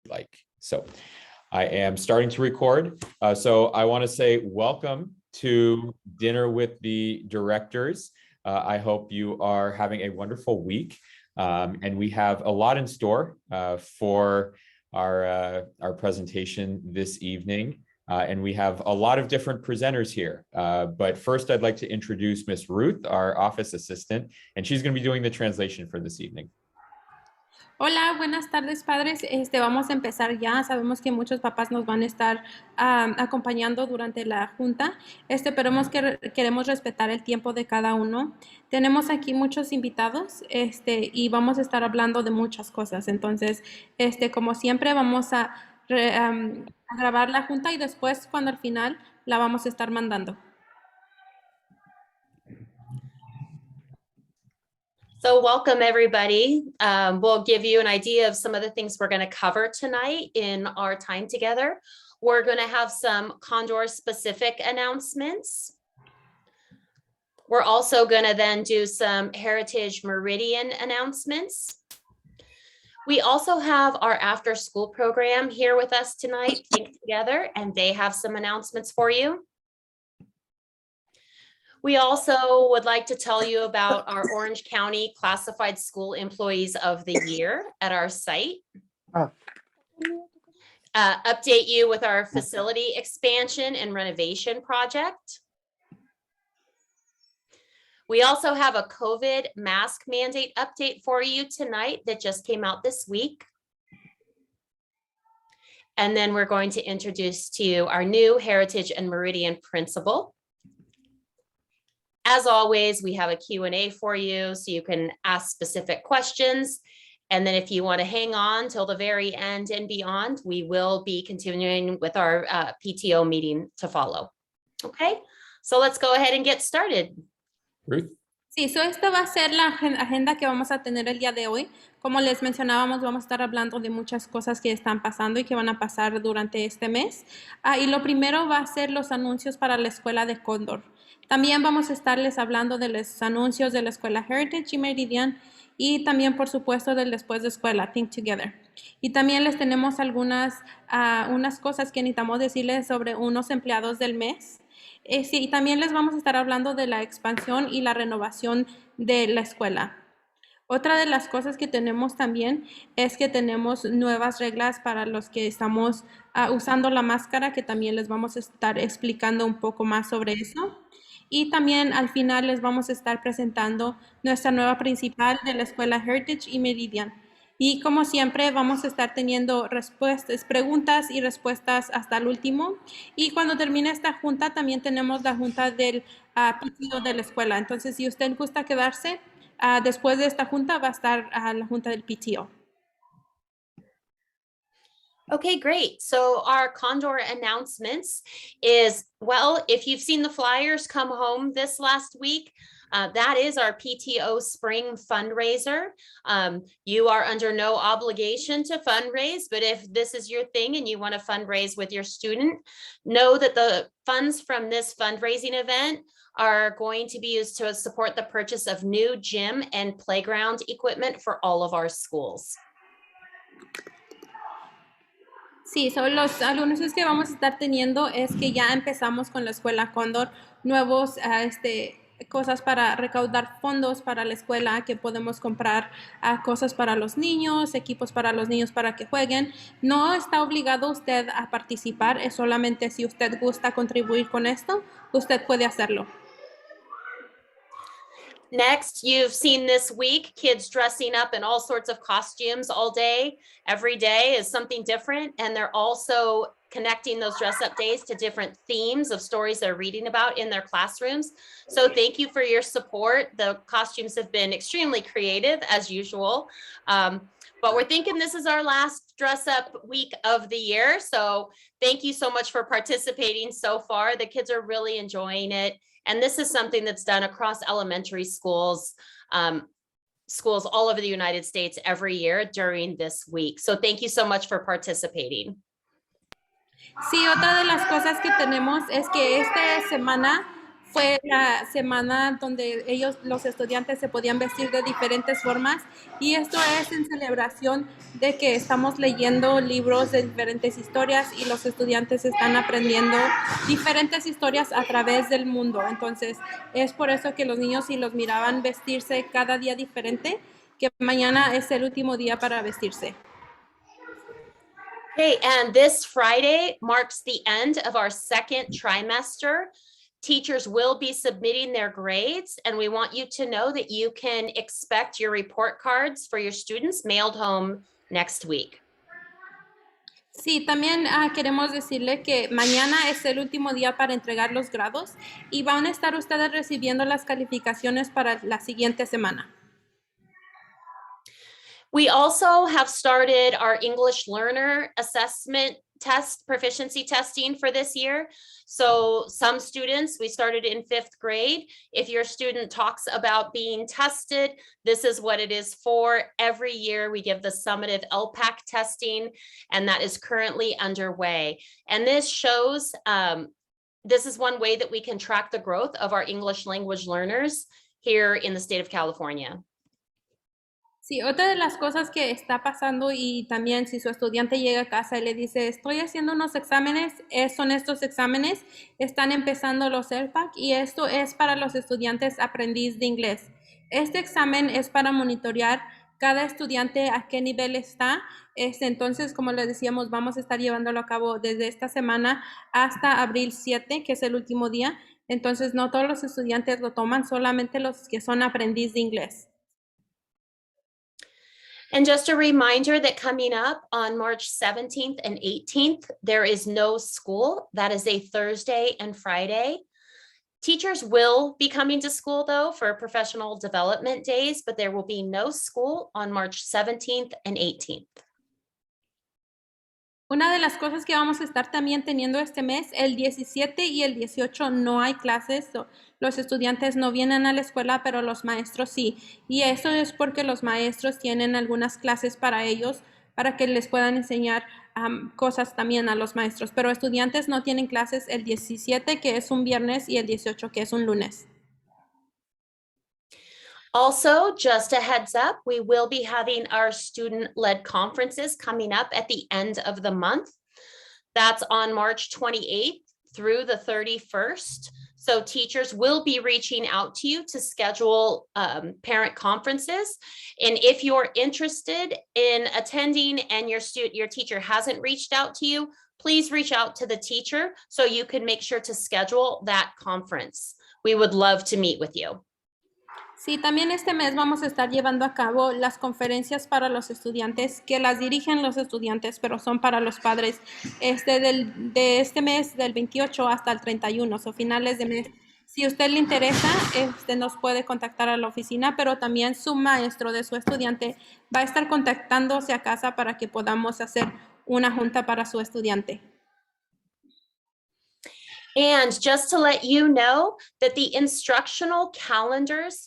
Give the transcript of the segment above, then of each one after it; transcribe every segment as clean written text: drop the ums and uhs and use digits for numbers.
like. So I am starting to record. So I want to say welcome to Dinner with the Directors. I hope you are having a wonderful week. And we have a lot in store for our presentation this evening. And we have a lot of different presenters here. But first, I'd like to introduce Miss Ruth, our office assistant, and she's going to be doing the translation for this evening. Hola, buenas tardes, padres. Vamos a empezar ya. Sabemos que muchos papás nos van a estar acompañando durante la junta, pero queremos respetar el tiempo de cada uno. Tenemos aquí muchos invitados, y vamos a estar hablando de muchas cosas. Entonces, como siempre, vamos a grabar la junta y después, cuando al final, la vamos a estar mandando. So welcome, everybody. We'll give you an idea of some of the things we're going to cover tonight in our time together. We're going to have some Condor-specific announcements. We're also going to then do some Heritage Meridian announcements. We also have our after-school program here with us tonight, Think Together, and they have some announcements for you. We also would like to tell you about our Orange County Classified School Employees of the Year at our site. Update you with our facility expansion and renovation project. We also have a COVID mask mandate update for you tonight that just came out this week. And then we're going to introduce to you our new Heritage and Meridian principal. As always, we have a Q&A for you, so you can ask specific questions. And then if you want to hang on till the very end and beyond, we will be continuing with our PTO meeting to follow. Okay, so let's go ahead and get started. Ruth? Sí, esta va a ser la agenda que vamos a tener el día de hoy. Como les mencionábamos, vamos a estar hablando de muchas cosas que están pasando y que van a pasar durante este mes. Y lo primero va a ser los anuncios para la escuela de Cóndor. También vamos a estarles hablando de los anuncios de la escuela Heritage y Meridian y también, por supuesto, del después de escuela, Think Together. Y también les tenemos unas cosas que necesitamos decirles sobre unos empleados del mes. Sí, y también les vamos a estar hablando de la expansión y la renovación de la escuela. Otra de las cosas que tenemos también es que tenemos nuevas reglas para los que estamos usando la máscara, que también les vamos a estar explicando un poco más sobre eso. Y también al final les vamos a estar presentando nuestra nueva principal de la escuela Heritage y Meridian. Y como siempre vamos a estar teniendo preguntas y respuestas hasta el último. Y cuando termine esta junta también tenemos la junta del PTO de la escuela. Entonces si usted gusta quedarse, después de esta junta va a estar la junta del PTO. Okay, great. So our Condor announcements is, well, if you've seen the flyers come home this last week, that is our PTO spring fundraiser. You are under no obligation to fundraise, but if this is your thing and you want to fundraise with your student, know that the funds from this fundraising event are going to be used to support the purchase of new gym and playground equipment for all of our schools. Sí, son los anuncios que vamos a estar teniendo es que ya empezamos con la escuela Cóndor, nuevos cosas para recaudar fondos para la escuela, que podemos comprar cosas para los niños, equipos para los niños para que jueguen. No está obligado usted a participar, es solamente si usted gusta contribuir con esto, usted puede hacerlo. Next, you've seen this week, kids dressing up in all sorts of costumes all day. Every day is something different. And they're also connecting those dress up days to different themes of stories they're reading about in their classrooms. So thank you for your support. The costumes have been extremely creative as usual. But we're thinking this is our last dress up week of the year. So thank you so much for participating so far. The kids are really enjoying it. And this is something that's done across elementary schools, schools all over the United States every year during this week. So thank you so much for participating. Sí, otra de las cosas que tenemos es que esta semana fue la semana donde los estudiantes se podían vestir de diferentes formas y esto es en celebración de que estamos leyendo libros de diferentes historias y los estudiantes están aprendiendo diferentes historias a través del mundo. Entonces, es por eso que los niños, si los miraban vestirse cada día diferente, que mañana es el último día para vestirse. Okay, and this Friday marks the end of our second trimester. Teachers will be submitting their grades, and we want you to know that you can expect your report cards for your students mailed home next week. Sí, también queremos decirle que mañana es el último día para entregar los grados y van a estar ustedes recibiendo las calificaciones para la siguiente semana. We also have started our English learner assessment test proficiency testing for this year. So some students, we started in 5th grade. If your student talks about being tested, this is what it is for. Every year we give the summative LPAC testing, and that is currently underway. And this shows, this is one way that we can track the growth of our English language learners here in the state of California. Sí, otra de las cosas que está pasando y también si su estudiante llega a casa y le dice, estoy haciendo unos exámenes, son estos exámenes, están empezando los LPAC y esto es para los estudiantes aprendiz de inglés. Este examen es para monitorear cada estudiante a qué nivel está. Entonces, como les decíamos, vamos a estar llevándolo a cabo desde esta semana hasta abril 7, que es el último día. Entonces, no todos los estudiantes lo toman, solamente los que son aprendiz de inglés. And just a reminder that coming up on March 17th and 18th, there is no school. That is a Thursday and Friday. Teachers will be coming to school though for professional development days, but there will be no school on March 17th and 18th. Una de las cosas que vamos a estar también teniendo este mes, el 17 y el 18 no hay clases, los estudiantes no vienen a la escuela, pero los maestros sí. Y eso es porque los maestros tienen algunas clases para ellos, para que les puedan enseñar cosas también a los maestros. Pero estudiantes no tienen clases el 17, que es un viernes, y el 18, que es un lunes. Also, just a heads up, we will be having our student-led conferences coming up at the end of the month. That's on March 28th through the 31st. So teachers will be reaching out to you to schedule parent conferences. And if you're interested in attending and your teacher hasn't reached out to you, please reach out to the teacher so you can make sure to schedule that conference. We would love to meet with you. Sí, también este mes vamos a estar llevando a cabo las conferencias para los estudiantes, que las dirigen los estudiantes, pero son para los padres, de este mes del 28 hasta el 31, o finales de mes. Si a usted le interesa, nos puede contactar a la oficina, pero también su maestro de su estudiante va a estar contactándose a casa para que podamos hacer una junta para su estudiante. And just to let you know that the instructional calendars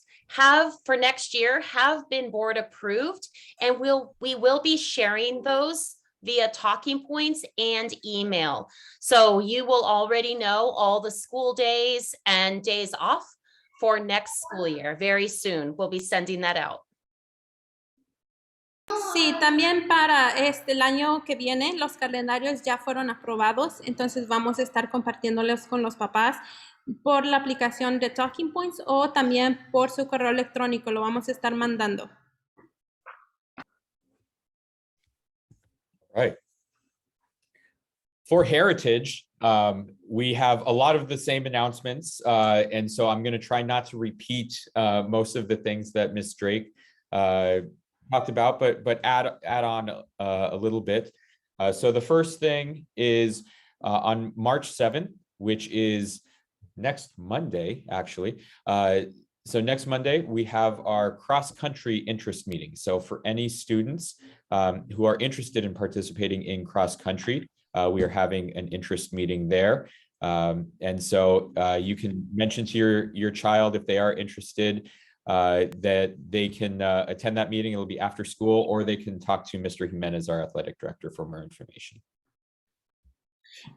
for next year have been board approved, and we will be sharing those via talking points and email. So you will already know all the school days and days off for next school year. Very soon, we'll be sending that out. Sí, también para el año que viene los calendarios ya fueron aprobados, entonces vamos a estar compartiéndolos con los papás por la aplicación de Talking Points o también por su correo electrónico, lo vamos a estar mandando. Right. For Heritage, we have a lot of the same announcements, and so I'm going to try not to repeat most of the things that Ms. Drake talked about, but add on a little bit. So the first thing is on March 7th, which is next Monday, actually. So next Monday, we have our cross-country interest meeting. So for any students who are interested in participating in cross-country, we are having an interest meeting there. And so you can mention to your child if they are interested that they can attend that meeting. It'll be after school, or they can talk to Mr. Jimenez, our athletic director, for more information.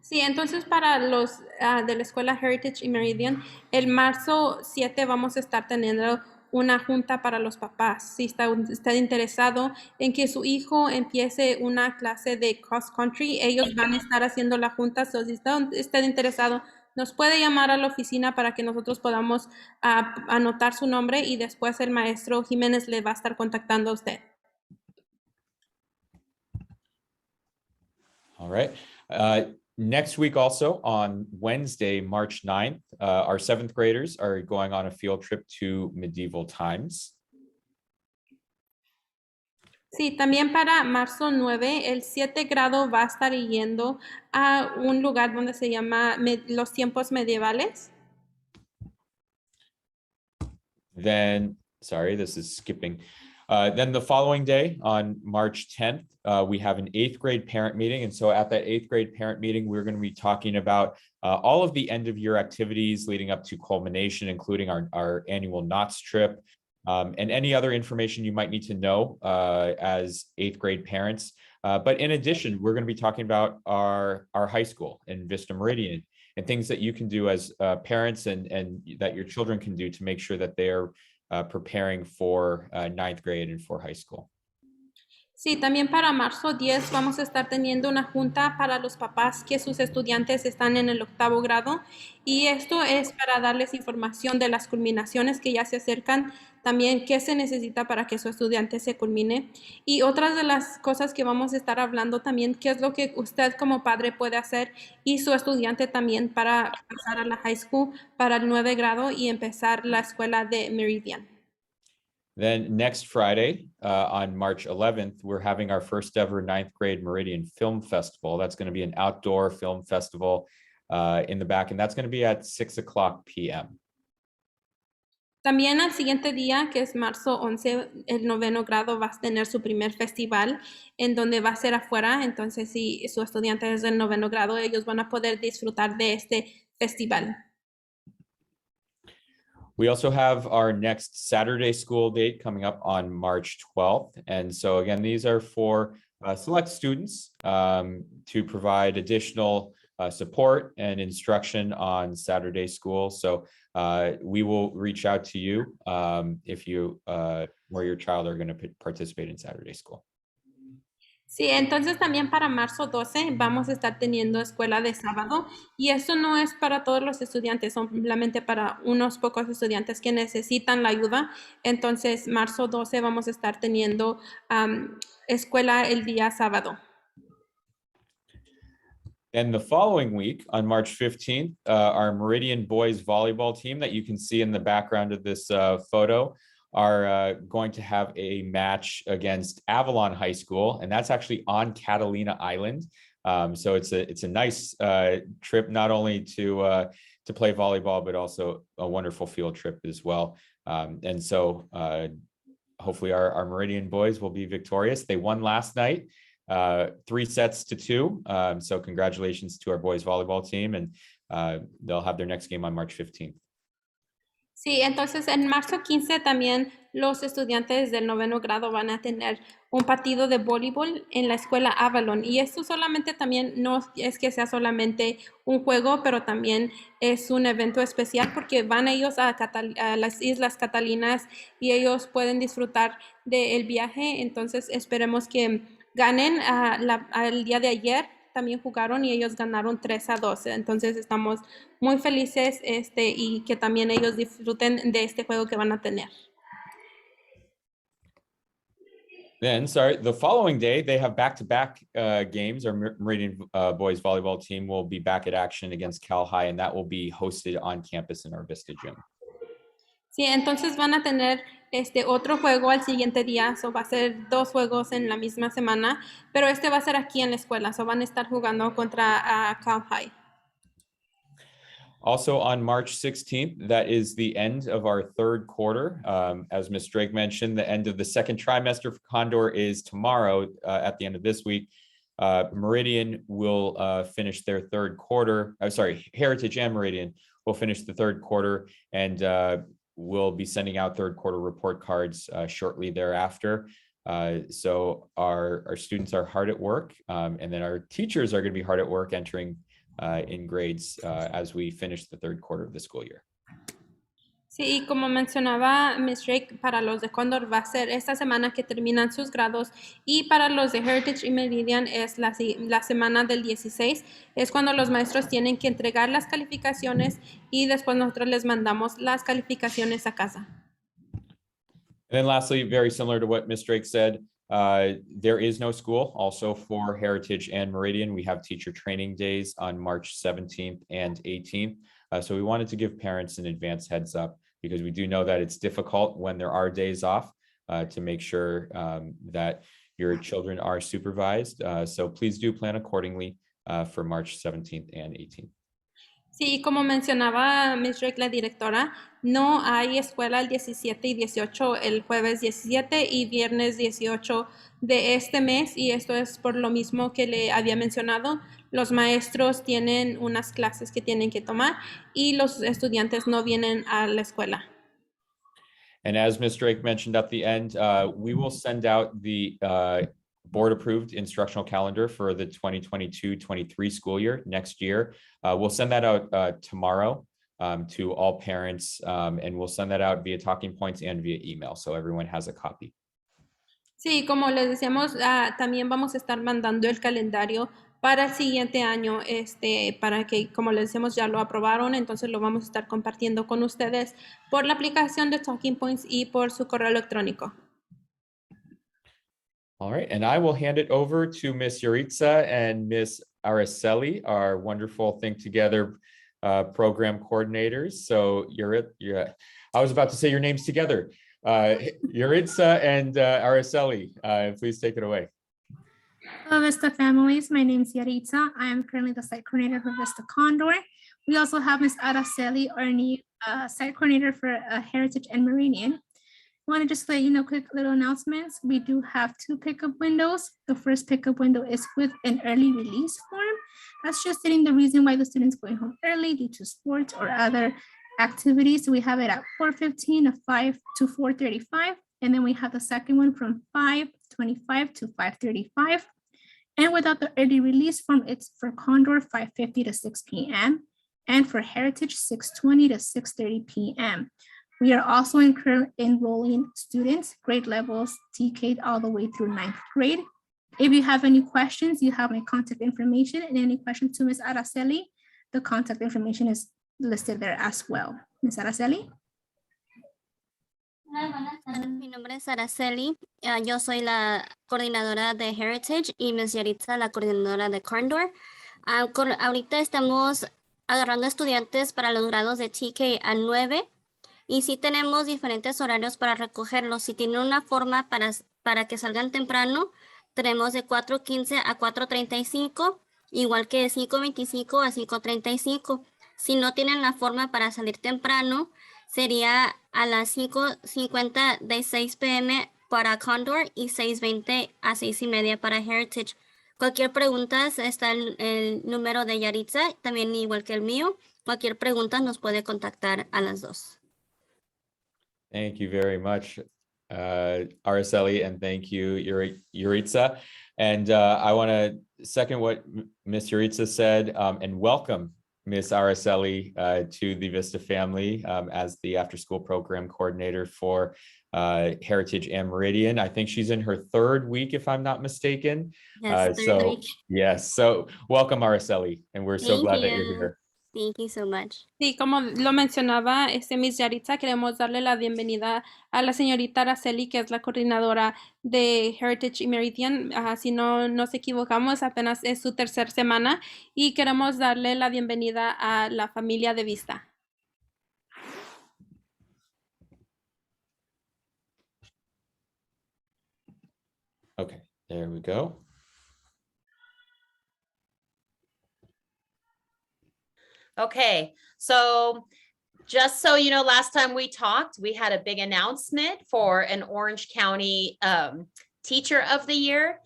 Sí, entonces para los de la escuela Heritage y Meridian, el marzo 7 vamos a estar teniendo una junta para los papás. Si está interesado en que su hijo empiece una clase de cross country, ellos van a estar haciendo la junta. So, si está interesado, nos puede llamar a la oficina para que nosotros podamos anotar su nombre y después el maestro Jiménez le va a estar contactando a usted. All right. Next week, also on Wednesday, March 9th, our 7th graders are going on a field trip to medieval times. Sí, también para marzo 9, el 7 grado va a estar yendo a un lugar donde se llama los tiempos medievales. Then, sorry, this is skipping. Then the following day on March 10th, we have an 8th grade parent meeting. And so at that 8th grade parent meeting, we're going to be talking about all of the end of year activities leading up to culmination, including our annual Knots trip, and any other information you might need to know as 8th grade parents. But in addition, we're going to be talking about our high school in Vista Meridian and things that you can do as parents and that your children can do to make sure that they're preparing for 9th grade and for high school. Sí, también para marzo 10 vamos a estar teniendo una junta para los papás que sus estudiantes están en el 8º grado y esto es para darles información de las culminaciones que ya se acercan, también qué se necesita para que su estudiante se culmine y otras de las cosas que vamos a estar hablando también, qué es lo que usted como padre puede hacer y su estudiante también para pasar a la high school, para el 9 grado y empezar la escuela de Meridian. Then next Friday, on March 11th, we're having our first ever 9th grade Meridian Film Festival. That's going to be an outdoor film festival in the back, and that's going to be at 6:00 p.m. También al siguiente día, que es marzo 11, el 9º grado va a tener su primer festival en donde va a ser afuera. Entonces, si su estudiante es del 9º grado, ellos van a poder disfrutar de este festival. We also have our next Saturday school date coming up on March 12th. And so again, these are for select students to provide additional support and instruction on Saturday school. So we will reach out to you if you or your child are going to participate in Saturday school. Sí, entonces también para marzo 12 vamos a estar teniendo escuela de sábado y eso no es para todos los estudiantes, simplemente para unos pocos estudiantes que necesitan la ayuda. Entonces, marzo 12 vamos a estar teniendo escuela el día sábado. And the following week, on March 15th, our Meridian boys volleyball team that you can see in the background of this photo are going to have a match against Avalon High School, and that's actually on Catalina Island. So it's a nice trip, not only to play volleyball, but also a wonderful field trip as well. And so hopefully our Meridian boys will be victorious. They won last night, 3-2. So congratulations to our boys volleyball team, and they'll have their next game on March 15th. Sí, entonces en marzo 15 también los estudiantes del 9º grado van a tener un partido de voleibol en la escuela Avalon. Y esto solamente también no es que sea solamente un juego, pero también es un evento especial porque van ellos a las Islas Catalinas y ellos pueden disfrutar del viaje. Entonces esperemos que ganen. El día de ayer también jugaron y ellos ganaron 3-2. Entonces estamos muy felices y que también ellos disfruten de este juego que van a tener. Then, sorry, the following day, they have back-to-back games. Our Meridian boys volleyball team will be back at action against Cal High, and that will be hosted on campus in our Vista gym. Sí, entonces van a tener otro juego al siguiente día, va a ser 2 juegos en la misma semana, pero va a ser aquí en la escuela, van a estar jugando contra Cal High. Also on March 16th, that is the end of our 3rd quarter. As Ms. Drake mentioned, the end of the 2nd trimester for Condor is tomorrow at the end of this week. Meridian will finish their 3rd quarter. Heritage and Meridian will finish the 3rd quarter, and we'll be sending out 3rd quarter report cards shortly thereafter. So our students are hard at work, and then our teachers are going to be hard at work entering in grades as we finish the third quarter of the school year. Sí, y como mencionaba Ms. Drake, para los de Condor va a ser esta semana que terminan sus grados, y para los de Heritage y Meridian es la semana del 16, es cuando los maestros tienen que entregar las calificaciones y después nosotros les mandamos las calificaciones a casa. And then lastly, very similar to what Ms. Drake said, there is no school also for Heritage and Meridian. We have teacher training days on March 17th and 18th. So we wanted to give parents an advance heads up, because we do know that it's difficult when there are days off to make sure that your children are supervised. So please do plan accordingly for March 17th and 18th. Sí, como mencionaba Ms. Drake, la directora, no hay escuela el 17 y 18, el jueves 17 y viernes 18 de este mes, y esto es por lo mismo que le había mencionado. Los maestros tienen unas clases que tienen que tomar y los estudiantes no vienen a la escuela. And as Ms. Drake mentioned at the end, we will send out the board-approved instructional calendar for the 2022-23 school year next year. We'll send that out tomorrow to all parents, and we'll send that out via talking points and via email, so everyone has a copy. Sí, como les decíamos, también vamos a estar mandando el calendario para el siguiente año, para que, como les decíamos, ya lo aprobaron, entonces lo vamos a estar compartiendo con ustedes por la aplicación de Talking Points y por su correo electrónico. All right, and I will hand it over to Ms. Yuritsa and Ms. Araceli, our wonderful Think Together program coordinators. So I was about to say your names together. Yuritsa and Araceli, please take it away. Hello, Vista families. My name is Yaritza. I am currently the site coordinator for Vista Condor. We also have Ms. Araceli, our new site coordinator for Heritage and Meridian. I want to just let you know quick little announcements. We do have 2 pickup windows. The first pickup window is with an early release form. That's just stating the reason why the student's going home early due to sports or other activities. We have it at 4:15 to 5 to 4:35. And then we have the second one from 5:25 to 5:35. And without the early release form, it's for Condor 5:50 to 6 p.m. and for Heritage 6:20 to 6:30 p.m. We are also enrolling students, grade levels, TK all the way through 9th grade. If you have any questions, you have my contact information, and any questions to Ms. Araceli, the contact information is listed there as well. Ms. Araceli? Hola, buenas tardes. Mi nombre es Araceli. Yo soy la coordinadora de Heritage y Ms. Yaritza, la coordinadora de Condor. Ahorita estamos agarrando estudiantes para los grados de TK a 9 y sí tenemos diferentes horarios para recogerlos. Si tienen una forma para que salgan temprano, tenemos de 4:15 a 4:35, igual que de 5:25 a 5:35. Si no tienen la forma para salir temprano, sería a las 5:50 de 6 p.m. para Condor y 6:20 a 6:30 para Heritage. Cualquier pregunta, está el número de Yaritza, también igual que el mío. Cualquier pregunta nos puede contactar a las 2. Thank you very much, Araceli, and thank you, Yuritsa. And I want to second what Ms. Yuritsa said, and welcome Ms. Araceli to the Vista family as the after-school program coordinator for Heritage and Meridian. I think she's in her 3rd week, if I'm not mistaken. Yes, third week. Yes, so welcome, Araceli, and we're so glad that you're here. Thank you so much. Sí, como lo mencionaba Ms. Yaritza, queremos darle la bienvenida a la señorita Araceli, que es la coordinadora de Heritage y Meridian. Si no nos equivocamos, apenas es su 3ª semana, y queremos darle la bienvenida a la familia de Vista. Okay, there we go. Okay, so just so you know, last time we talked, we had a big announcement for an Orange County Teacher of the Year.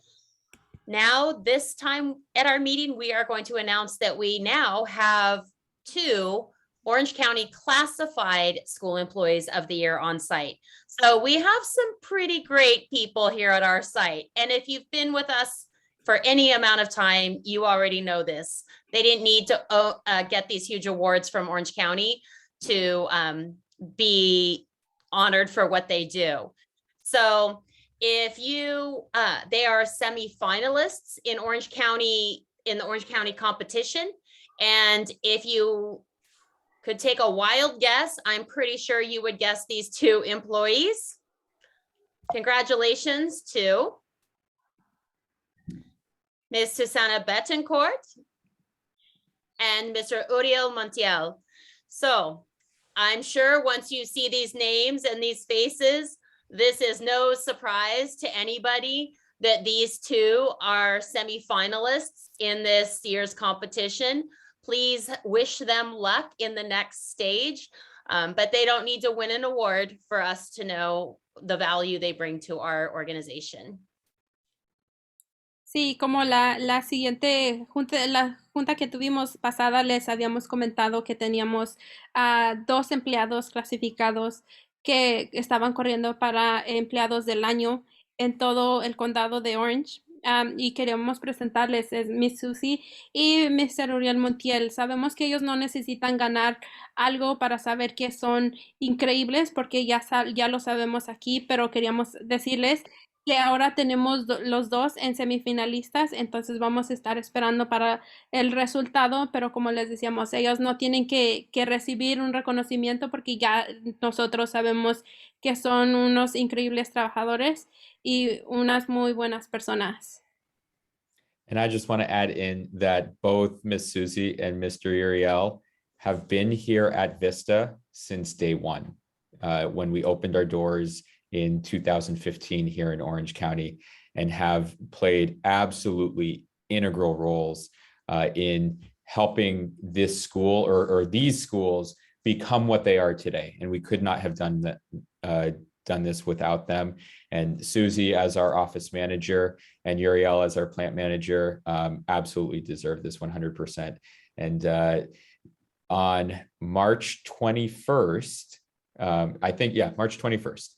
Now, this time at our meeting, we are going to announce that we now have 2 Orange County Classified School Employees of the Year on site. So we have some pretty great people here at our site. And if you've been with us for any amount of time, you already know this. They didn't need to get these huge awards from Orange County to be honored for what they do. So if you, they are semi-finalists in Orange County, in the Orange County competition. And if you could take a wild guess, I'm pretty sure you would guess these two employees. Congratulations to Ms. Susana Betancourt and Mr. Uriel Montiel. So I'm sure once you see these names and these faces, this is no surprise to anybody that these two are semi-finalists in this year's competition. Please wish them luck in the next stage, but they don't need to win an award for us to know the value they bring to our organization. Sí, como la siguiente junta, la junta que tuvimos pasada, les habíamos comentado que teníamos a 2 empleados clasificados que estaban corriendo para empleados del año en todo el condado de Orange. Y queríamos presentarles es Miss Susie y Mr. Uriel Montiel. Sabemos que ellos no necesitan ganar algo para saber que son increíbles porque ya lo sabemos aquí, pero queríamos decirles que ahora tenemos los dos en semifinalistas, entonces vamos a estar esperando para el resultado, pero como les decíamos, ellos no tienen que recibir un reconocimiento porque ya nosotros sabemos que son unos increíbles trabajadores y unas muy buenas personas. And I just want to add in that both Miss Susie and Mr. Uriel have been here at Vista since day one, when we opened our doors in 2015 here in Orange County, and have played absolutely integral roles in helping this school or these schools become what they are today. And we could not have done this without them. And Susie, as our office manager, and Uriel as our plant manager, absolutely deserve this 100%. And on March 21st, I think, yeah, March 21st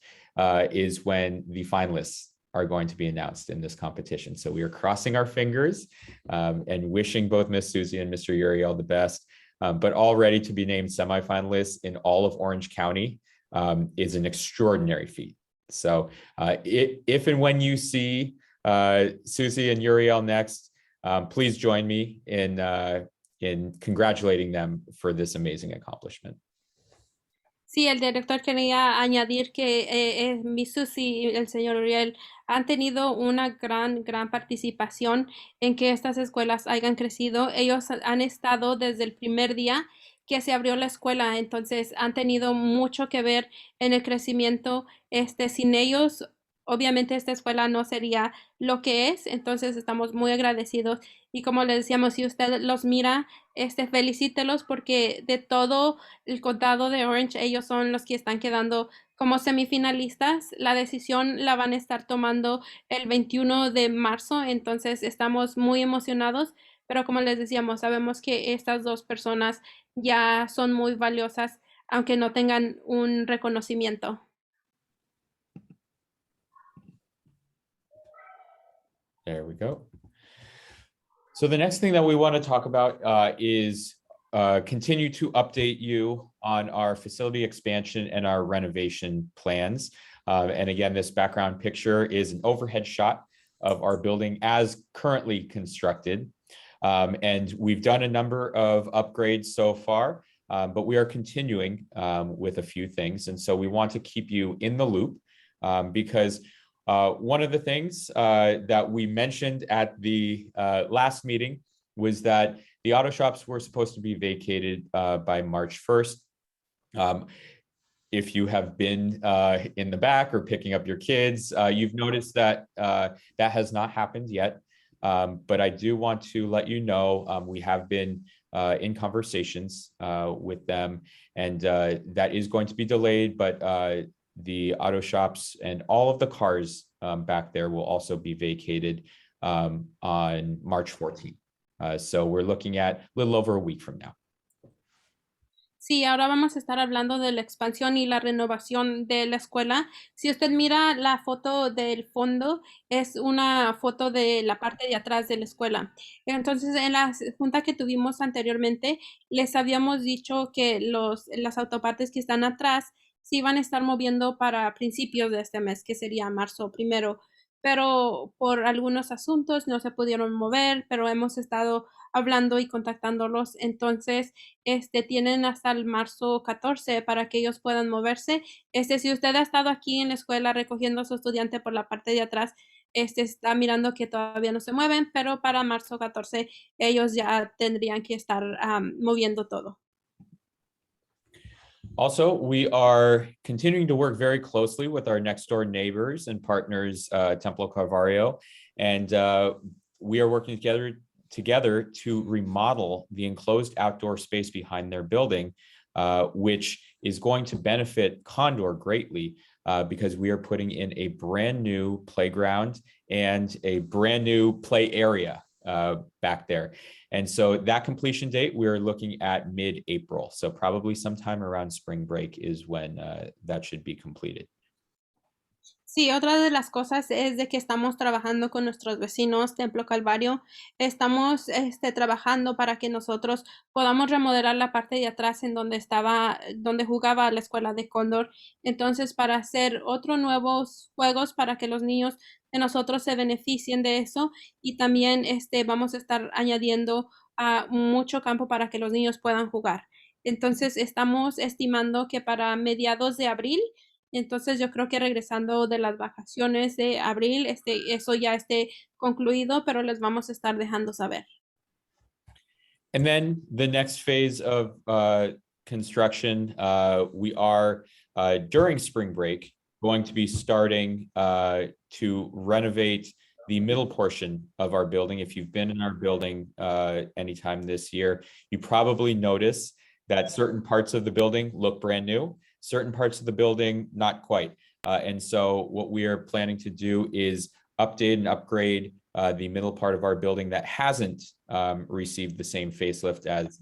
is when the finalists are going to be announced in this competition. So we are crossing our fingers and wishing both Miss Susie and Mr. Uriel the best, but already to be named semifinalists in all of Orange County is an extraordinary feat. So if and when you see Susie and Uriel next, please join me in congratulating them for this amazing accomplishment. Sí, el director quería añadir que Miss Susie y el señor Uriel han tenido una gran participación en que estas escuelas hayan crecido. Ellos han estado desde el primer día que se abrió la escuela, entonces han tenido mucho que ver en el crecimiento. Sin ellos, obviamente esta escuela no sería lo que es, entonces estamos muy agradecidos. Y como les decíamos, si usted los mira, felicítelos porque de todo el condado de Orange, ellos son los que están quedando como semifinalistas. La decisión la van a estar tomando el 21 de marzo, entonces estamos muy emocionados, pero como les decíamos, sabemos que estas dos personas ya son muy valiosas, aunque no tengan un reconocimiento. There we go. So the next thing that we want to talk about is continue to update you on our facility expansion and our renovation plans. And again, this background picture is an overhead shot of our building as currently constructed. And we've done a number of upgrades so far, but we are continuing with a few things. And so we want to keep you in the loop because one of the things that we mentioned at the last meeting was that the auto shops were supposed to be vacated by March 1st. If you have been in the back or picking up your kids, you've noticed that that has not happened yet. But I do want to let you know we have been in conversations with them, and that is going to be delayed, but the auto shops and all of the cars back there will also be vacated on March 14th. So we're looking at a little over a week from now. Sí, ahora vamos a estar hablando de la expansión y la renovación de la escuela. Si usted mira la foto del fondo, es una foto de la parte de atrás de la escuela. Entonces, en la junta que tuvimos anteriormente, les habíamos dicho que las autopartes que están atrás se iban a estar moviendo para principios de este mes, que sería marzo primero. Pero por algunos asuntos no se pudieron mover, pero hemos estado hablando y contactándolos. Entonces, tienen hasta el marzo 14 para que ellos puedan moverse. Si usted ha estado aquí en la escuela recogiendo a su estudiante por la parte de atrás, está mirando que todavía no se mueven, pero para marzo 14 ellos ya tendrían que estar moviendo todo. Also, we are continuing to work very closely with our next door neighbors and partners, Templo Calvario, and we are working together to remodel the enclosed outdoor space behind their building, which is going to benefit Condor greatly because we are putting in a brand new playground and a brand new play area back there. And so that completion date, we're looking at mid-April. So probably sometime around spring break is when that should be completed. Sí, otra de las cosas es de que estamos trabajando con nuestros vecinos, Templo Calvario. Estamos trabajando para que nosotros podamos remodelar la parte de atrás en donde jugaba la escuela de Cóndor. Entonces, para hacer otros nuevos juegos para que los niños de nosotros se beneficien de eso. Y también vamos a estar añadiendo mucho campo para que los niños puedan jugar. Entonces, estamos estimando que para mediados de abril, entonces yo creo que regresando de las vacaciones de abril, eso ya esté concluido, pero les vamos a estar dejando saber. And then the next phase of construction, we are during spring break going to be starting to renovate the middle portion of our building. If you've been in our building anytime this year, you probably notice that certain parts of the building look brand new. Certain parts of the building, not quite. And so what we are planning to do is update and upgrade the middle part of our building that hasn't received the same facelift as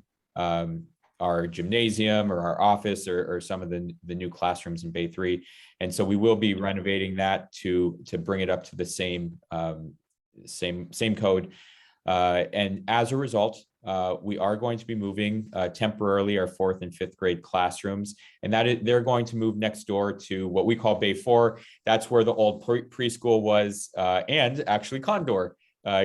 our gymnasium or our office or some of the new classrooms in Bay 3. And so we will be renovating that to bring it up to the same code. And as a result, we are going to be moving temporarily our 4th and 5th grade classrooms, and they're going to move next door to what we call Bay 4. That's where the old preschool was, and actually Condor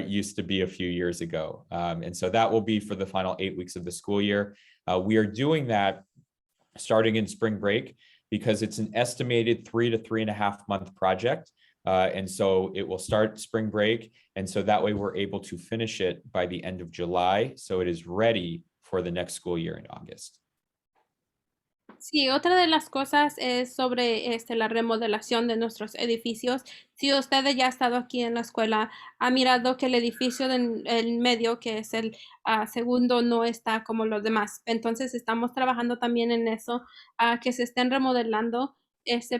used to be a few years ago. And so that will be for the final 8 weeks of the school year. We are doing that starting in spring break because it's an estimated 3 to 3.5 month project. And so it will start spring break. And so that way we're able to finish it by the end of July. So it is ready for the next school year in August. Sí, otra de las cosas es sobre la remodelación de nuestros edificios. Si usted ya ha estado aquí en la escuela, ha mirado que el edificio del medio, que es el segundo, no está como los demás. Entonces estamos trabajando también en eso, que se estén remodelando,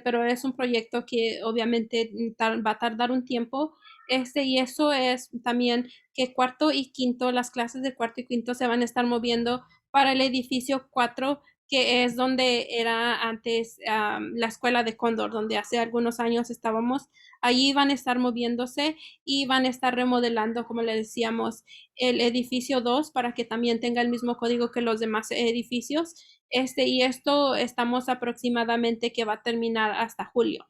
pero es un proyecto que obviamente va a tardar un tiempo. Y eso es también que cuarto y quinto, las clases de cuarto y quinto se van a estar moviendo para el edificio 4, que es donde era antes la escuela de Cóndor, donde hace algunos años estábamos. Allí van a estar moviéndose y van a estar remodelando, como le decíamos, el edificio 2 para que también tenga el mismo código que los demás edificios. Y esto estamos aproximadamente que va a terminar hasta julio.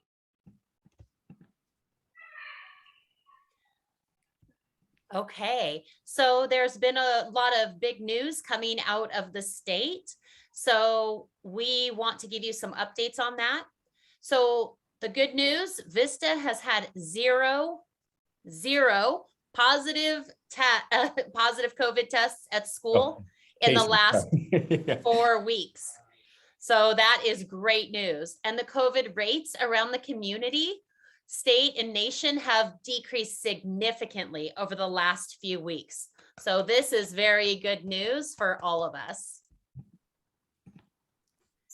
Okay, so there's been a lot of big news coming out of the state. So we want to give you some updates on that. So the good news, Vista has had zero positive COVID tests at school in the last 4 weeks. So that is great news. And the COVID rates around the community, state and nation have decreased significantly over the last few weeks. So this is very good news for all of us.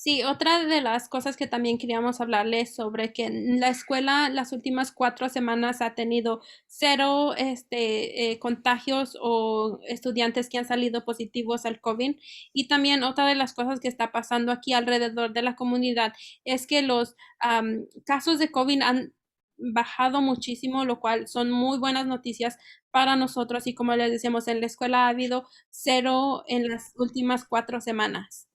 Sí, otra de las cosas que también queríamos hablarles sobre que en la escuela las últimas 4 semanas ha tenido 0 contagios o estudiantes que han salido positivos al COVID. Y también otra de las cosas que está pasando aquí alrededor de la comunidad es que los casos de COVID han bajado muchísimo, lo cual son muy buenas noticias para nosotros. Y como les decíamos, en la escuela ha habido 0 en las últimas 4 semanas.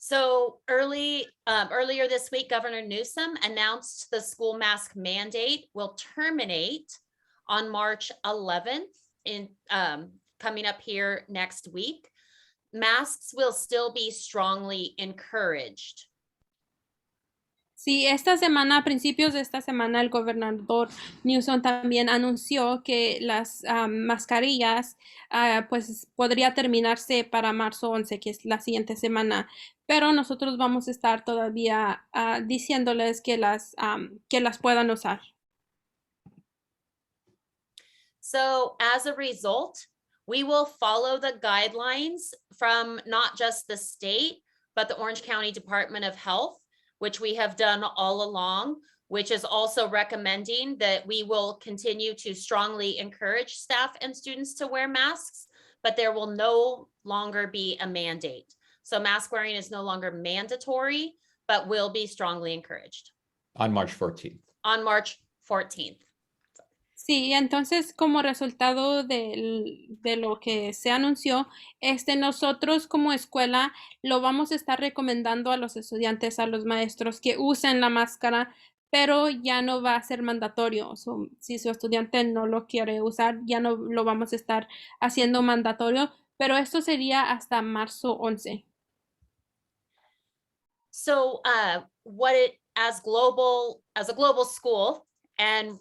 So earlier this week, Governor Newsom announced the school mask mandate will terminate on March 11th in coming up here next week. Masks will still be strongly encouraged. Sí, esta semana, a principios de esta semana, el gobernador Newsom también anunció que las mascarillas pues podría terminarse para marzo 11, que es la siguiente semana, pero nosotros vamos a estar todavía diciéndoles que las puedan usar. So as a result, we will follow the guidelines from not just the state, but the Orange County Department of Health, which we have done all along, which is also recommending that we will continue to strongly encourage staff and students to wear masks, but there will no longer be a mandate. So mask wearing is no longer mandatory, but will be strongly encouraged. On March 14th. On March 14th. Sí, entonces como resultado de lo que se anunció, nosotros como escuela lo vamos a estar recomendando a los estudiantes, a los maestros que usen la máscara, pero ya no va a ser mandatorio. Si su estudiante no lo quiere usar, ya no lo vamos a estar haciendo mandatorio, pero esto sería hasta marzo 11. So as a global school and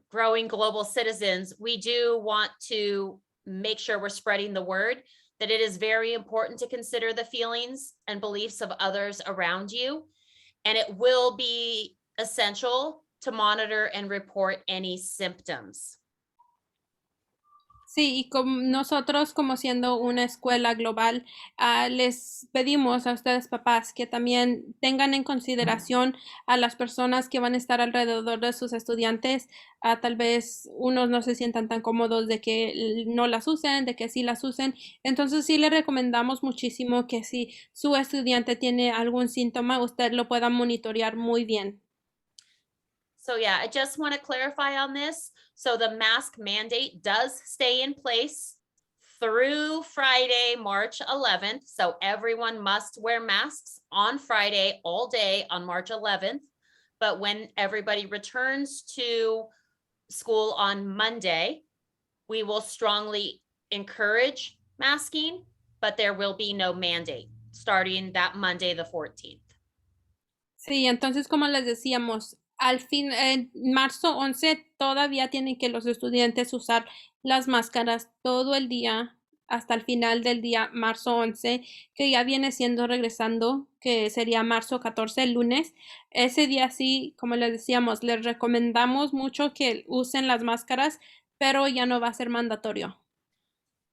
growing global citizens, we do want to make sure we're spreading the word that it is very important to consider the feelings and beliefs of others around you. And it will be essential to monitor and report any symptoms. Sí, y como nosotros, como siendo una escuela global, les pedimos a ustedes, papás, que también tengan en consideración a las personas que van a estar alrededor de sus estudiantes. Tal vez unos no se sientan tan cómodos de que no las usen, de que sí las usen. Entonces, sí le recomendamos muchísimo que si su estudiante tiene algún síntoma, usted lo pueda monitorear muy bien. So yeah, I just want to clarify on this. So the mask mandate does stay in place through Friday, March 11th. So everyone must wear masks on Friday all day on March 11th. But when everybody returns to school on Monday, we will strongly encourage masking, but there will be no mandate starting that Monday, the 14th. Sí, entonces como les decíamos, al fin, en marzo 11 todavía tienen que los estudiantes usar las máscaras todo el día hasta el final del día, marzo 11, que ya viene siendo regresando, que sería marzo 14, el lunes. Ese día sí, como les decíamos, les recomendamos mucho que usen las máscaras, pero ya no va a ser mandatorio.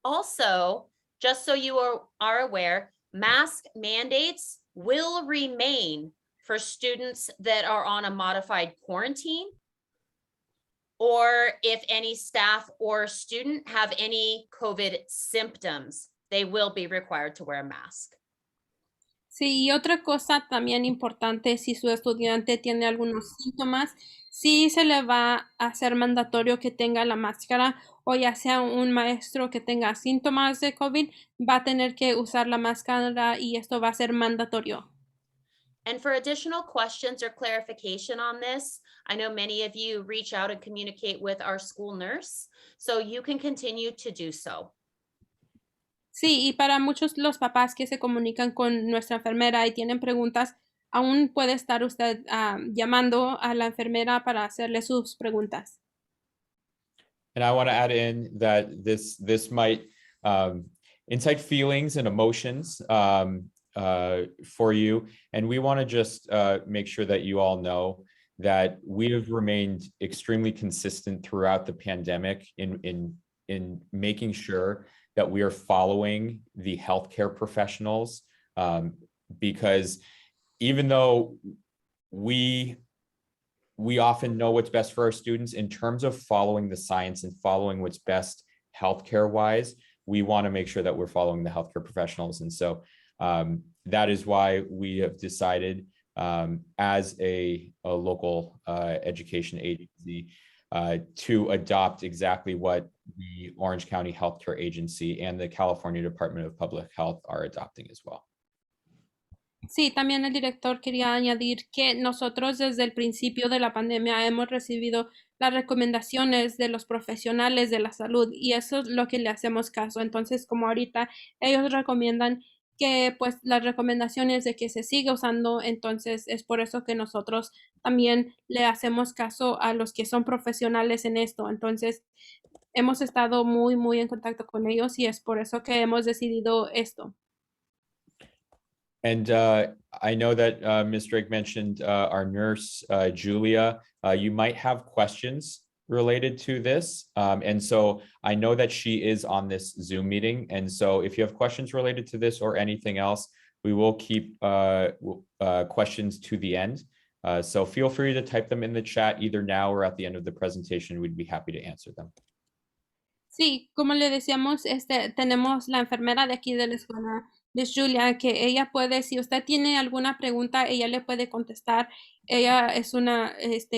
Also, just so you are aware, mask mandates will remain for students that are on a modified quarantine, or if any staff or student have any COVID symptoms, they will be required to wear a mask. Sí, y otra cosa también importante, si su estudiante tiene algunos síntomas, sí se le va a hacer mandatorio que tenga la máscara, o ya sea un maestro que tenga síntomas de COVID, va a tener que usar la máscara y esto va a ser mandatorio. And for additional questions or clarification on this, I know many of you reach out and communicate with our school nurse, so you can continue to do so. Sí, y para muchos los papás que se comunican con nuestra enfermera y tienen preguntas, aún puede estar usted llamando a la enfermera para hacerle sus preguntas. And I want to add in that this might incite feelings and emotions for you. And we want to just make sure that you all know that we have remained extremely consistent throughout the pandemic in making sure that we are following the healthcare professionals, because even though we often know what's best for our students, in terms of following the science and following what's best healthcare wise, we want to make sure that we're following the healthcare professionals. And so that is why we have decided, as a local education agency, to adopt exactly what the Orange County Healthcare Agency and the California Department of Public Health are adopting as well. Sí, también el director quería añadir que nosotros desde el principio de la pandemia hemos recibido las recomendaciones de los profesionales de la salud y eso es lo que le hacemos caso. Entonces, como ahorita ellos recomiendan que pues las recomendaciones de que se siga usando, entonces es por eso que nosotros también le hacemos caso a los que son profesionales en esto. Entonces, hemos estado muy en contacto con ellos y es por eso que hemos decidido esto. And I know that Ms. Drake mentioned our nurse, Julia. You might have questions related to this. And so I know that she is on this Zoom meeting. And so if you have questions related to this or anything else, we will keep questions to the end. So feel free to type them in the chat either now or at the end of the presentation. We'd be happy to answer them. Sí, como le decíamos, tenemos la enfermera de aquí de la escuela, Miss Julia, que ella puede, si usted tiene alguna pregunta, ella le puede contestar. Ella es una,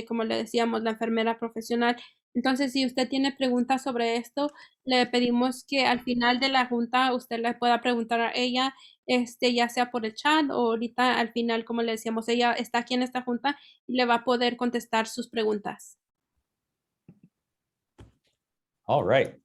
como le decíamos, la enfermera profesional. Entonces, si usted tiene preguntas sobre esto, le pedimos que al final de la junta usted le pueda preguntar a ella, ya sea por el chat o ahorita al final, como le decíamos, ella está aquí en esta junta y le va a poder contestar sus preguntas. All right.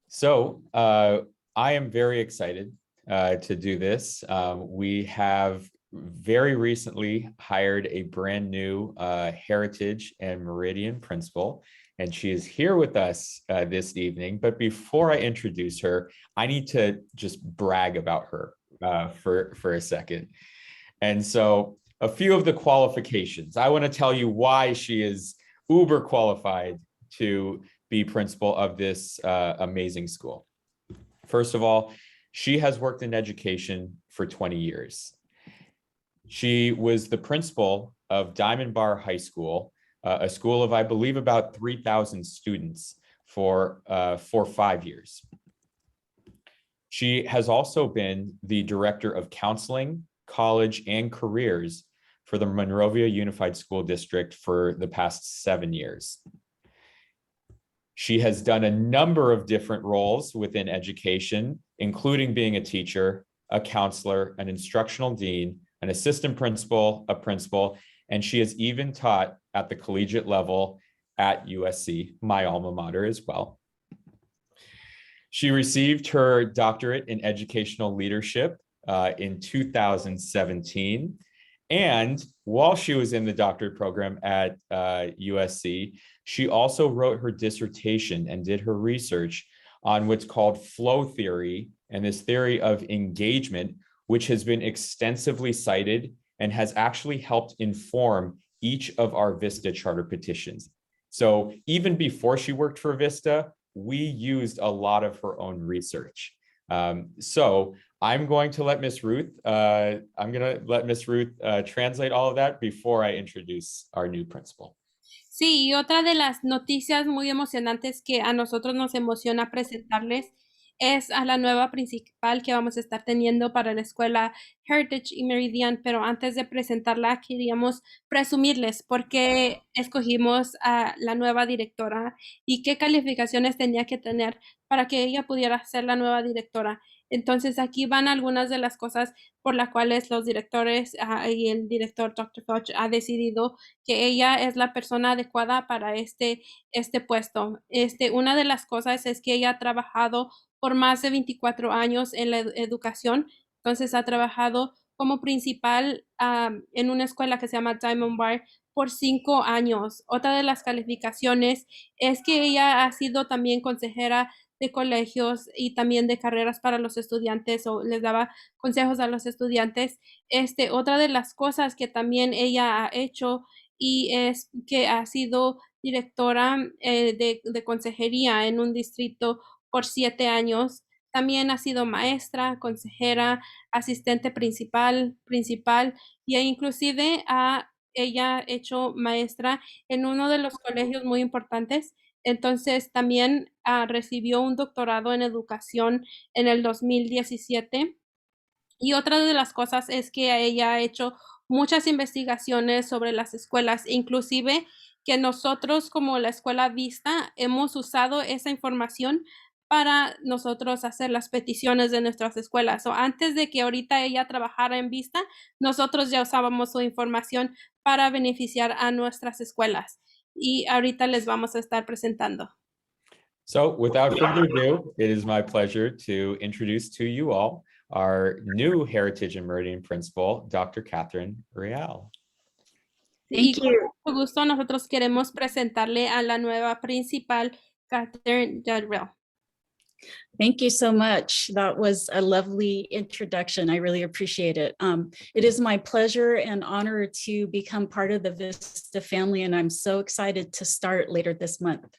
So I am very excited to do this. We have very recently hired a brand new Heritage and Meridian principal, and she is here with us this evening. But before I introduce her, I need to just brag about her for a second. And so a few of the qualifications. I want to tell you why she is uber qualified to be principal of this amazing school. First of all, she has worked in education for 20 years. She was the principal of Diamond Bar High School, a school of, I believe, about 3,000 students for 5 years. She has also been the director of counseling, college, and careers for the Monrovia Unified School District for the past 7 years. She has done a number of different roles within education, including being a teacher, a counselor, an instructional dean, an assistant principal, a principal, and she has even taught at the collegiate level at USC, my alma mater as well. She received her doctorate in educational leadership in 2017. And while she was in the doctorate program at USC, she also wrote her dissertation and did her research on what's called flow theory, and this theory of engagement, which has been extensively cited and has actually helped inform each of our VISTA charter petitions. So even before she worked for VISTA, we used a lot of her own research. So I'm going to let Miss Ruth, translate all of that before I introduce our new principal. Sí, y otra de las noticias muy emocionantes que a nosotros nos emociona presentarles es a la nueva principal que vamos a estar teniendo para la escuela Heritage y Meridian, pero antes de presentarla queríamos presumirles por qué escogimos a la nueva directora y qué calificaciones tenía que tener para que ella pudiera ser la nueva directora. Entonces aquí van algunas de las cosas por las cuales los directores y el director Dr. Felch ha decidido que ella es la persona adecuada para este puesto. Una de las cosas es que ella ha trabajado por más de 24 años en la educación. Entonces ha trabajado como principal en una escuela que se llama Diamond Bar por 5 años. Otra de las calificaciones es que ella ha sido también consejera de colegios y también de carreras para los estudiantes o les daba consejos a los estudiantes. Otra de las cosas que también ella ha hecho y es que ha sido directora de consejería en un distrito por 7 años. También ha sido maestra, consejera, asistente principal y inclusive ella hecho maestra en uno de los colegios muy importantes. Entonces también recibió un doctorado en educación en el 2017. Y otra de las cosas es que ella ha hecho muchas investigaciones sobre las escuelas, inclusive que nosotros como la escuela Vista hemos usado esa información para nosotros hacer las peticiones de nuestras escuelas. O antes de que ahorita ella trabajara en Vista, nosotros ya usábamos su información para beneficiar a nuestras escuelas. Y ahorita les vamos a estar presentando. So without further ado, it is my pleasure to introduce to you all our new Heritage and Meridian Principal, Dr. Catherine Real. Y con mucho gusto nosotros queremos presentarle a la nueva principal, Catherine Jadrell. Thank you so much. That was a lovely introduction. I really appreciate it. It is my pleasure and honor to become part of the Vista family, and I'm so excited to start later this month.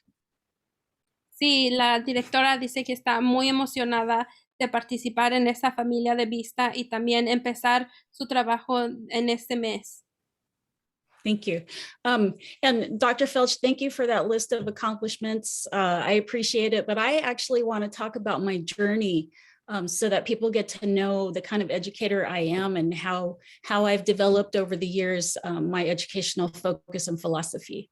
Sí, la directora dice que está muy emocionada de participar en esta familia de Vista y también empezar su trabajo en este mes. Thank you. And Dr. Felch, thank you for that list of accomplishments. I appreciate it, but I actually want to talk about my journey so that people get to know the kind of educator I am and how I've developed over the years my educational focus and philosophy.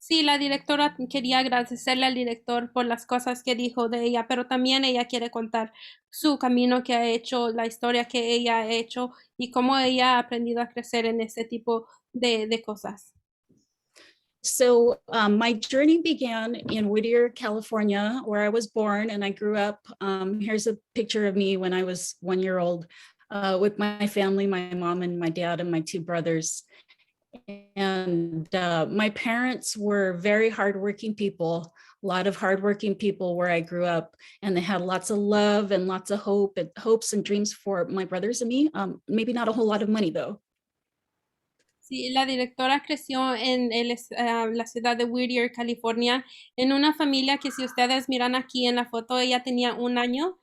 Sí, la directora quería agradecerle al director por las cosas que dijo de ella, pero también ella quiere contar su camino que ha hecho, la historia que ella ha hecho y cómo ella ha aprendido a crecer en ese tipo de cosas. So my journey began in Whittier, California, where I was born and I grew up. Here's a picture of me when I was 1 year old with my family, my mom and my dad and my 2 brothers. And my parents were very hardworking people, a lot of hardworking people where I grew up, and they had lots of love and lots of hopes and dreams for my brothers and me. Maybe not a whole lot of money though. Sí, la directora creció en la ciudad de Whittier, California, en una familia que si ustedes miran aquí en la foto, ella tenía 1 año.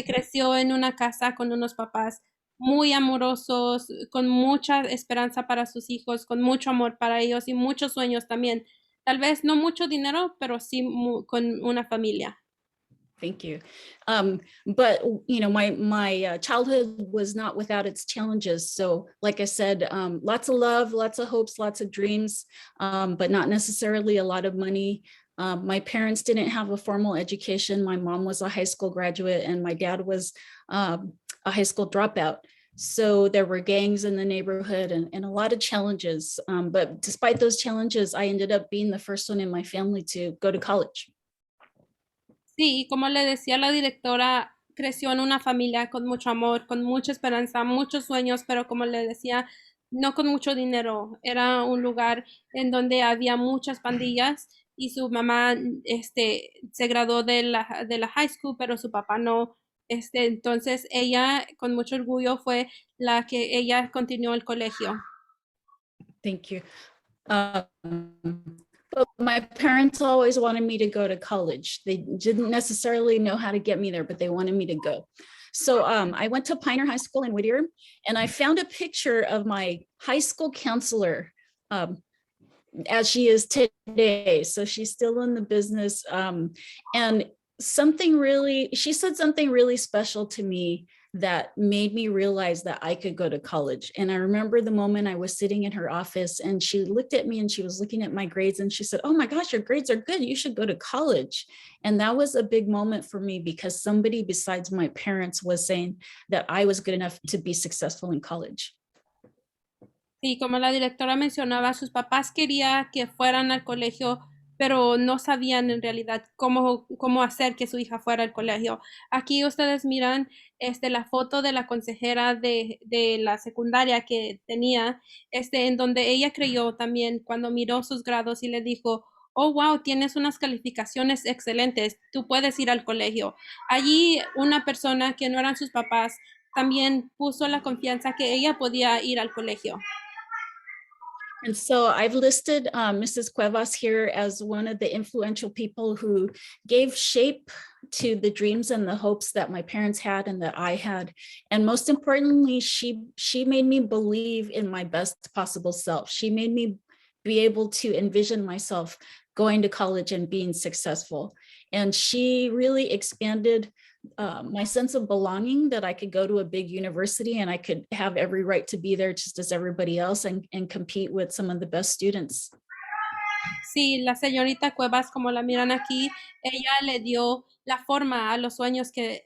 Creció en una casa con unos papás muy amorosos, con mucha esperanza para sus hijos, con mucho amor para ellos y muchos sueños también. Tal vez no mucho dinero, pero sí con una familia. Thank you. But you know, my childhood was not without its challenges. So like I said, lots of love, lots of hopes, lots of dreams, but not necessarily a lot of money. My parents didn't have a formal education. My mom was a high school graduate and my dad was a high school dropout. So there were gangs in the neighborhood and a lot of challenges. But despite those challenges, I ended up being the first one in my family to go to college. Sí, y como le decía la directora, creció en una familia con mucho amor, con mucha esperanza, muchos sueños, pero como le decía, no con mucho dinero. Era un lugar en donde había muchas pandillas y su mamá se graduó de la high school, pero su papá no. Entonces ella con mucho orgullo fue la que ella continuó el colegio. Thank you. But my parents always wanted me to go to college. They didn't necessarily know how to get me there, but they wanted me to go. So I went to Pioneer High School in Whittier, and I found a picture of my high school counselor as she is today. So she's still in the business. And she said something really special to me that made me realize that I could go to college. And I remember the moment I was sitting in her office and she looked at me and she was looking at my grades and she said, "Oh my gosh, your grades are good. You should go to college." And that was a big moment for me because somebody besides my parents was saying that I was good enough to be successful in college. Sí, como la directora mencionaba, sus papás querían que fueran al colegio, pero no sabían en realidad cómo hacer que su hija fuera al colegio. Aquí ustedes miran la foto de la consejera de la secundaria que tenía, en donde ella creyó también cuando miró sus grados y le dijo, "Oh, wow, tienes unas calificaciones excelentes, tú puedes ir al colegio." Allí una persona que no eran sus papás también puso la confianza que ella podía ir al colegio. And so I've listed Mrs. Cuevas here as one of the influential people who gave shape to the dreams and the hopes that my parents had and that I had. And most importantly, she made me believe in my best possible self. She made me be able to envision myself going to college and being successful. And she really expanded my sense of belonging, that I could go to a big university and I could have every right to be there just as everybody else and compete with some of the best students. Sí, la señorita Cuevas, como la miran aquí, ella le dio la forma a los sueños que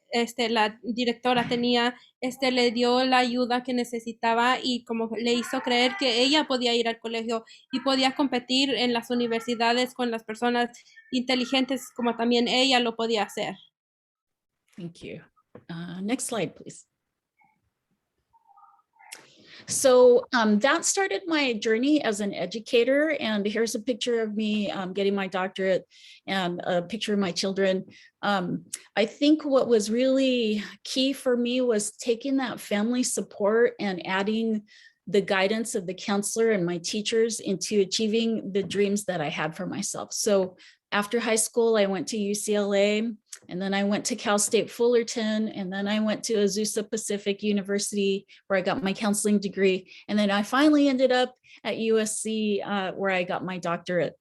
la directora tenía, le dio la ayuda que necesitaba y como le hizo creer que ella podía ir al colegio y podía competir en las universidades con las personas inteligentes como también ella lo podía hacer. Thank you. Next slide, please. So that started my journey as an educator. And here's a picture of me getting my doctorate and a picture of my children. I think what was really key for me was taking that family support and adding the guidance of the counselor and my teachers into achieving the dreams that I had for myself. So after high school, I went to UCLA, and then I went to Cal State Fullerton, and then I went to Azusa Pacific University, where I got my counseling degree. And then I finally ended up at USC, where I got my doctorate.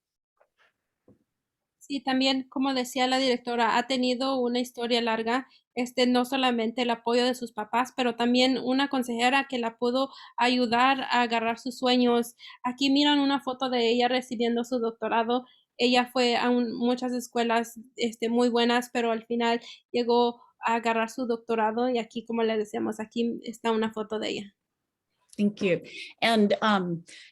Sí, también, como decía la directora, ha tenido una historia larga, no solamente el apoyo de sus papás, pero también una consejera que la pudo ayudar a agarrar sus sueños. Aquí miran una foto de ella recibiendo su doctorado. Ella fue a muchas escuelas muy buenas, pero al final llegó a agarrar su doctorado y aquí, como le decíamos, aquí está una foto de ella. Thank you. And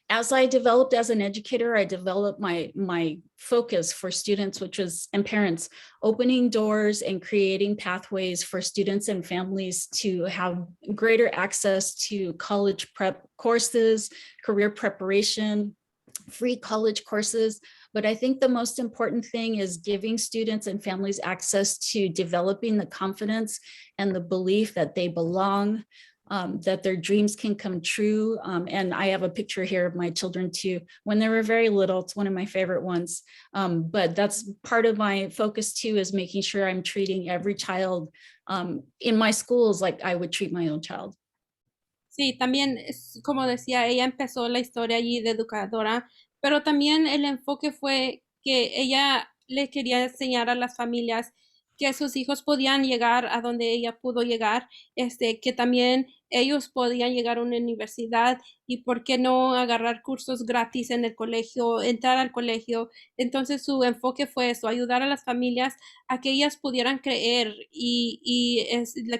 as I developed as an educator, I developed my focus for students, which was, and parents, opening doors and creating pathways for students and families to have greater access to college prep courses, career preparation, free college courses. But I think the most important thing is giving students and families access to developing the confidence and the belief that they belong, that their dreams can come true. And I have a picture here of my children too, when they were very little. It's one of my favorite ones. But that's part of my focus too, is making sure I'm treating every child in my schools like I would treat my own child. Sí, también, como decía, ella empezó la historia allí de educadora, pero también el enfoque fue que ella le quería enseñar a las familias que sus hijos podían llegar a donde ella pudo llegar, que también ellos podían llegar a una universidad y por qué no agarrar cursos gratis en el colegio, entrar al colegio. Entonces su enfoque fue eso, ayudar a las familias a que ellas pudieran creer y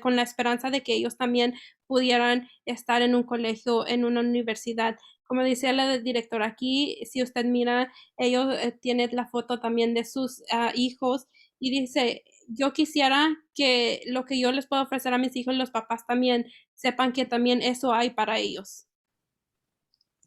con la esperanza de que ellos también pudieran estar en un colegio, en una universidad. Como decía la directora aquí, si usted mira, ellos tienen la foto también de sus hijos y dice, yo quisiera que lo que yo les puedo ofrecer a mis hijos, los papás también sepan que también eso hay para ellos.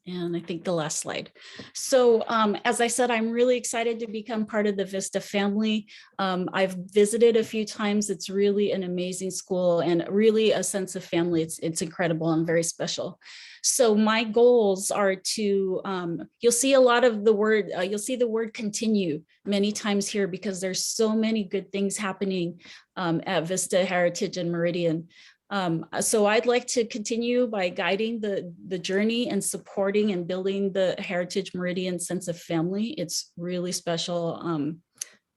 And I think the last slide. So as I said, I'm really excited to become part of the Vista family. I've visited a few times. It's really an amazing school and really a sense of family. It's incredible and very special. So my goals are to, you'll see a lot of the word, you'll see the word continue many times here because there's so many good things happening at Vista Heritage and Meridian. So I'd like to continue by guiding the journey and supporting and building the Heritage Meridian sense of family. It's really special.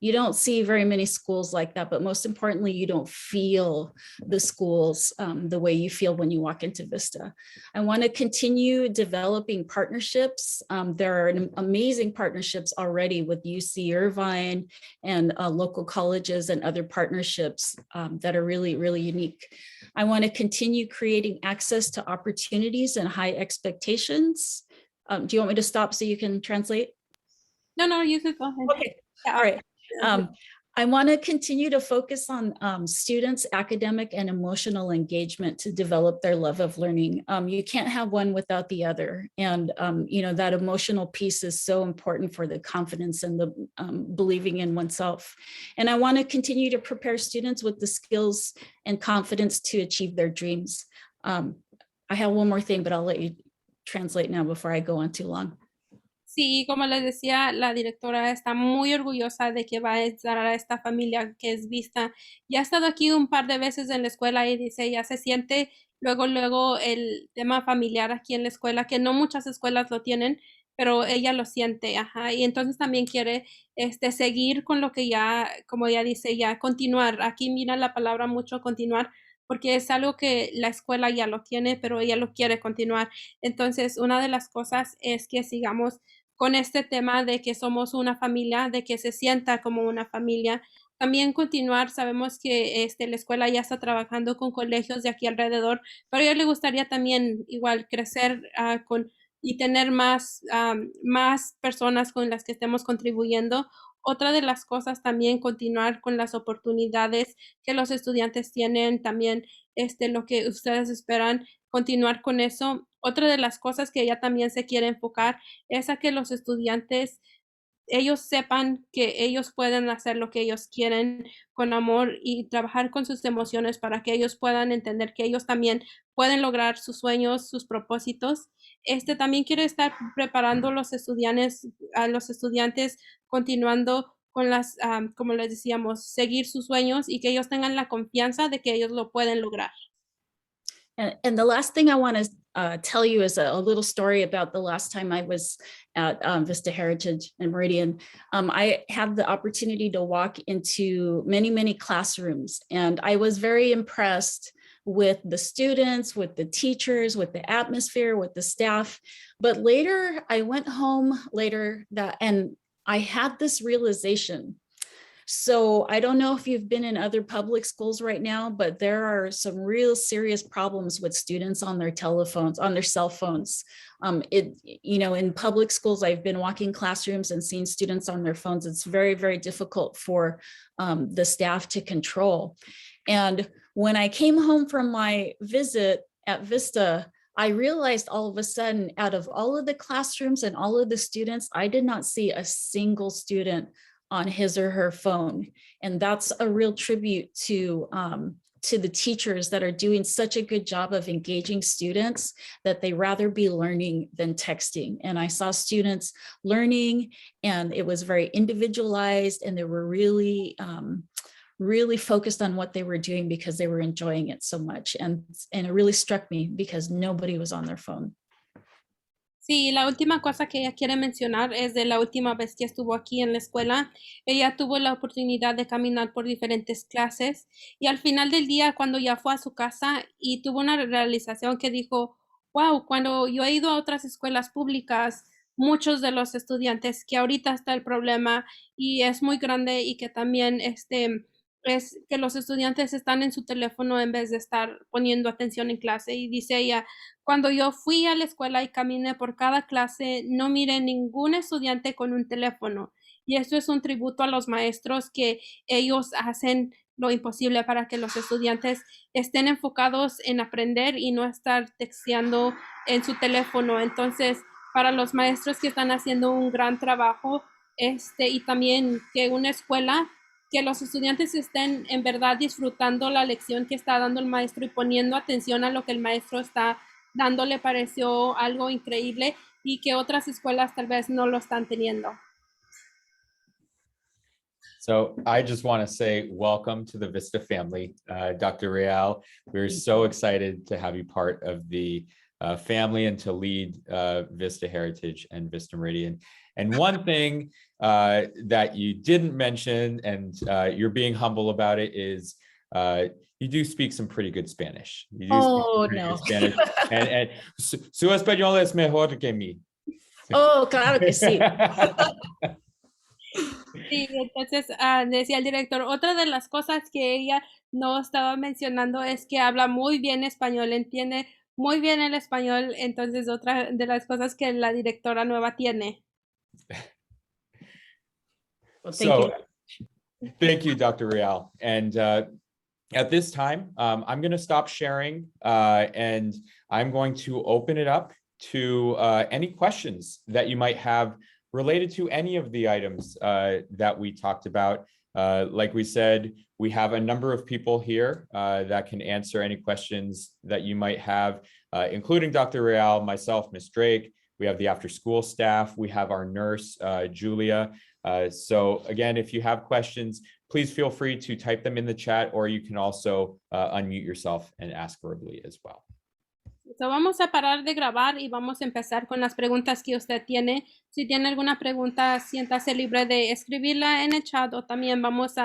You don't see very many schools like that, but most importantly, you don't feel the schools the way you feel when you walk into Vista. I want to continue developing partnerships. There are amazing partnerships already with UC Irvine and local colleges and other partnerships that are really, really unique. I want to continue creating access to opportunities and high expectations. Do you want me to stop so you can translate? No, you could go ahead. Okay, all right. I want to continue to focus on students' academic and emotional engagement to develop their love of learning. You can't have one without the other. And, you know, that emotional piece is so important for the confidence and the believing in oneself. And I want to continue to prepare students with the skills and confidence to achieve their dreams. I have one more thing, but I'll let you translate now before I go on too long. Sí, como les decía, la directora está muy orgullosa de que va a estar a esta familia que es vista. Ya ha estado aquí un par de veces en la escuela y dice, ya se siente luego el tema familiar aquí en la escuela, que no muchas escuelas lo tienen, pero ella lo siente, ajá. Y entonces también quiere seguir con lo que ya, como ella dice, ya continuar. Aquí mira la palabra mucho continuar, porque es algo que la escuela ya lo tiene, pero ella lo quiere continuar. Entonces, una de las cosas es que sigamos con este tema de que somos una familia, de que se sienta como una familia. También continuar, sabemos que la escuela ya está trabajando con colegios de aquí alrededor, pero a ella le gustaría también igual crecer y tener más personas con las que estemos contribuyendo. Otra de las cosas también continuar con las oportunidades que los estudiantes tienen, también lo que ustedes esperan, continuar con eso. Otra de las cosas que ella también se quiere enfocar es a que los estudiantes, ellos sepan que ellos pueden hacer lo que ellos quieren con amor y trabajar con sus emociones para que ellos puedan entender que ellos también pueden lograr sus sueños, sus propósitos. También quiere estar preparando a los estudiantes continuando con como les decíamos, seguir sus sueños y que ellos tengan la confianza de que ellos lo pueden lograr. And the last thing I want to tell you is a little story about the last time I was at Vista Heritage and Meridian. I had the opportunity to walk into many classrooms, and I was very impressed with the students, with the teachers, with the atmosphere, with the staff. But later, I went home and I had this realization. So I don't know if you've been in other public schools right now, but there are some real serious problems with students on their telephones, on their cell phones. In public schools, I've been walking classrooms and seeing students on their phones. It's very difficult for the staff to control. And when I came home from my visit at Vista, I realized all of a sudden, out of all of the classrooms and all of the students, I did not see a single student on his or her phone. And that's a real tribute to the teachers that are doing such a good job of engaging students that they rather be learning than texting. And I saw students learning, and it was very individualized, and they were really focused on what they were doing because they were enjoying it so much. And it really struck me because nobody was on their phone. Sí, la última cosa que ella quiere mencionar es de la última vez que estuvo aquí en la escuela. Ella tuvo la oportunidad de caminar por diferentes clases y al final del día, cuando ya fue a su casa y tuvo una realización que dijo, wow, cuando yo he ido a otras escuelas públicas, muchos de los estudiantes que ahorita está el problema y es muy grande y que también es que los estudiantes están en su teléfono en vez de estar poniendo atención en clase. Y dice ella, cuando yo fui a la escuela y caminé por cada clase, no miré ningún estudiante con un teléfono. Y esto es un tributo a los maestros que ellos hacen lo imposible para que los estudiantes estén enfocados en aprender y no estar texteando en su teléfono. Entonces, para los maestros que están haciendo un gran trabajo, y también que una escuela, que los estudiantes estén en verdad disfrutando la lección que está dando el maestro y poniendo atención a lo que el maestro está dando, le pareció algo increíble y que otras escuelas tal vez no lo están teniendo. So I just want to say welcome to the Vista family, Dr. Real. We're so excited to have you part of the family and to lead Vista Heritage and Vista Meridian. And one thing that you didn't mention, and you're being humble about it, is you do speak some pretty good Spanish. You do Oh, speak no. good Spanish. And su español es mejor que mí. Oh, claro que sí. Sí, entonces decía el director, otra de las cosas que ella no estaba mencionando es que habla muy bien español, entiende muy bien el español, entonces otra de las cosas que la directora nueva tiene. Well, thank you. Thank you, Dr. Real. And at this time, I'm going to stop sharing and I'm going to open it up to any questions that you might have related to any of the items that we talked about. Like we said, we have a number of people here that can answer any questions that you might have, including Dr. Real, myself, Ms. Drake. We have the after-school staff. We have our nurse, Julia. So again, if you have questions, please feel free to type them in the chat, or you can also unmute yourself and ask verbally as well. So vamos a parar de grabar y vamos a empezar con las preguntas que usted tiene. Si tiene alguna pregunta, siéntase libre de escribirla en el chat o también vamos a